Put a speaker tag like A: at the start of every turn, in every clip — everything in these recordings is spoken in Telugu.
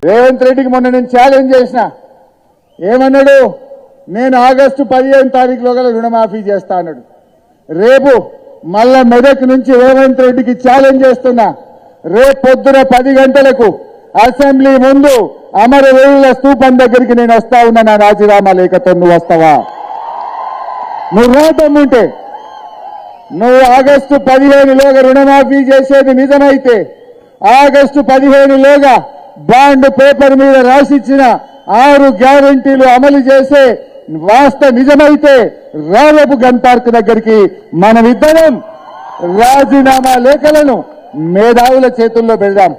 A: రేవంత్ రెడ్డికి మొన్న నేను ఛాలెంజ్ చేసిన, ఏమన్నాడు? నేను ఆగస్టు 15 తారీఖులోగా రుణమాఫీ చేస్తా అన్నాడు. రేపు మళ్ళా మెదక్ నుంచి రేవంత్ రెడ్డికి ఛాలెంజ్ చేస్తున్నా, రేపు పొద్దున 10 గంటలకు అసెంబ్లీ ముందు అమరవీరుల స్తూపం దగ్గరికి నేను వస్తా ఉన్నా. నా రాజీనామా లేఖతో నువ్వు వస్తావా? నువ్వు రాతమ్ముంటే, నువ్వు ఆగస్టు 15లోగా రుణమాఫీ చేసేది నిజమైతే, ఆగస్టు 15లోగా బాండ్ పేపర్ మీద రాసిచ్చిన 6 గ్యారంటీలు అమలు చేసే వాస్తవ నిజమైతే, రేపు గన్ పార్క్ దగ్గరికి మనమిద్దరం రాజీనామా లేఖలను మేధావుల చేతుల్లో పెడదాం.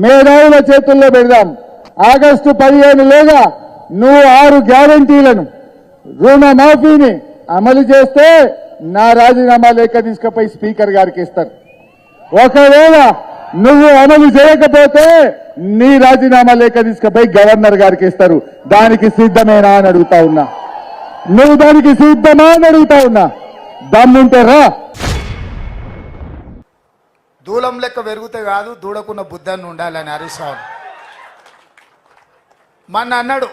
A: మేధావుల చేతుల్లో పెడదాం. ఆగస్టు 15లోగా నువ్వు 6 గ్యారంటీలను రుణమాఫీని అమలు చేస్తే నా రాజీనామా లేఖ తీసుకుపోయి స్పీకర్ గారికి ఇస్తారు. ఒకవేళ నువ్వు అమలు చేయకపోతే నీ రాజీనామా లేఖ తీసుకుపోయి గవర్నర్ గారికి ఇస్తారు. దానికి సిద్ధమేనా అని అడుగుతా ఉన్నా. నువ్వు దానికి సిద్ధమా అని అడుగుతా ఉన్నా. దమ్ముంటే రా.
B: దూలం లెక్క పెరిగితే కాదు, దూడకున్న బుద్ధాన్ని ఉండాలని హరీష్ రావు మొన్న అన్నాడు,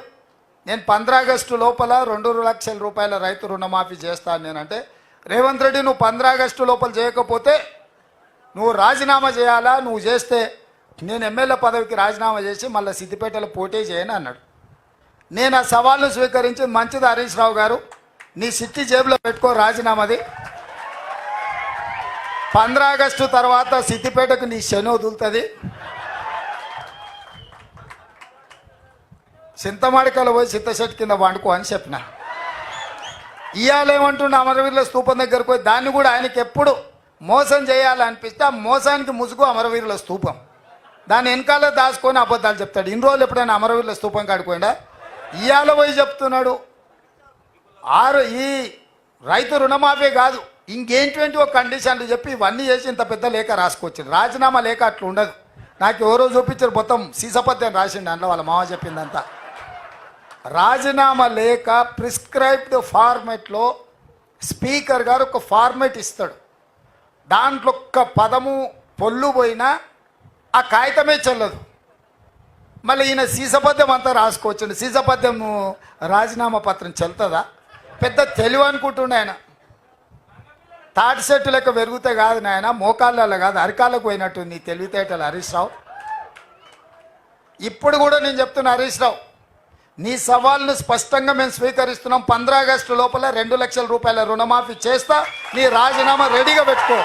B: నేను 15 ఆగస్టు లోపల 2 లక్షల రూపాయల రైతు రుణమాఫీ చేస్తాను. నేనంటే, రేవంత్ రెడ్డి నువ్వు 15 ఆగస్టు లోపల చేయకపోతే నువ్వు రాజీనామా చేయాలా, నువ్వు చేస్తే నేను ఎమ్మెల్యే పదవికి రాజీనామా చేసి మళ్ళీ సిద్దిపేటలో పోటీ చేయను అన్నాడు. నేను ఆ సవాల్ను స్వీకరించి, మంచిది హరీష్ రావు గారు, నీ సిట్టి జేబులో పెట్టుకో రాజీనామాది, 15 ఆగస్టు తర్వాత సిద్దిపేటకు నీ శని వదులుతుంది, చింతమాడికలో పోయి చింతశెట్టి కింద వండుకో అని చెప్పిన. ఇవాళ ఏమంటుండే, అమరవీరుల స్తూపం దగ్గరకు పోయి దాన్ని కూడా ఆయనకి ఎప్పుడు మోసం చేయాలనిపిస్తే ఆ మోసానికి ముసుగు అమరవీరుల స్తూపం, దాన్ని వెనకాల దాచుకొని అబద్ధాలు చెప్తాడు. ఇన్ని రోజులు ఎప్పుడైనా అమరవీరుల స్తూపం కాడిపోయిందా? ఇవాళ పోయి చెప్తున్నాడు ఈ రైతు రుణమాఫీ కాదు, ఇంకేంటి ఒక కండిషన్లు చెప్పి ఇవన్నీ చేసి ఇంత పెద్ద లేఖ రాసుకొచ్చింది. రాజీనామా లేఖ అట్లా ఉండదు. నాకు ఎవరో చూపించారు, మొత్తం సీసపత్యం రాసిండు అందులో, వాళ్ళ మామ చెప్పిందంతా. రాజీనామా లేఖ ప్రిస్క్రైబ్డ్ ఫార్మెట్లో స్పీకర్ గారు ఒక ఫార్మెట్ ఇస్తాడు. దాంట్లో ఒక్క పదము పొల్లు పోయినా ఆ కాగితమే చెల్లదు. మళ్ళీ ఈయన సీసపద్యం అంతా రాసుకోవచ్చండి. సీసపద్యం రాజీనామా పత్రం చెల్తుందా? పెద్ద తెలివి అనుకుంటుండే ఆయన. తాటి చెట్టు లెక్క పెరిగితే కాదు నాయన, మోకాళ్ళలో కాదు అరికాళ్ళకు పోయినట్టు నీ తెలివితేటలు హరీష్ రావు. ఇప్పుడు కూడా నేను చెప్తున్నా హరీష్ రావు, నీ సవాల్ను స్పష్టంగా మేము స్వీకరిస్తున్నాం. 15 ఆగస్టు లోపల 2 లక్షల రూపాయల రుణమాఫీ చేస్తా, నీ రాజీనామా రెడీగా పెట్టుకో.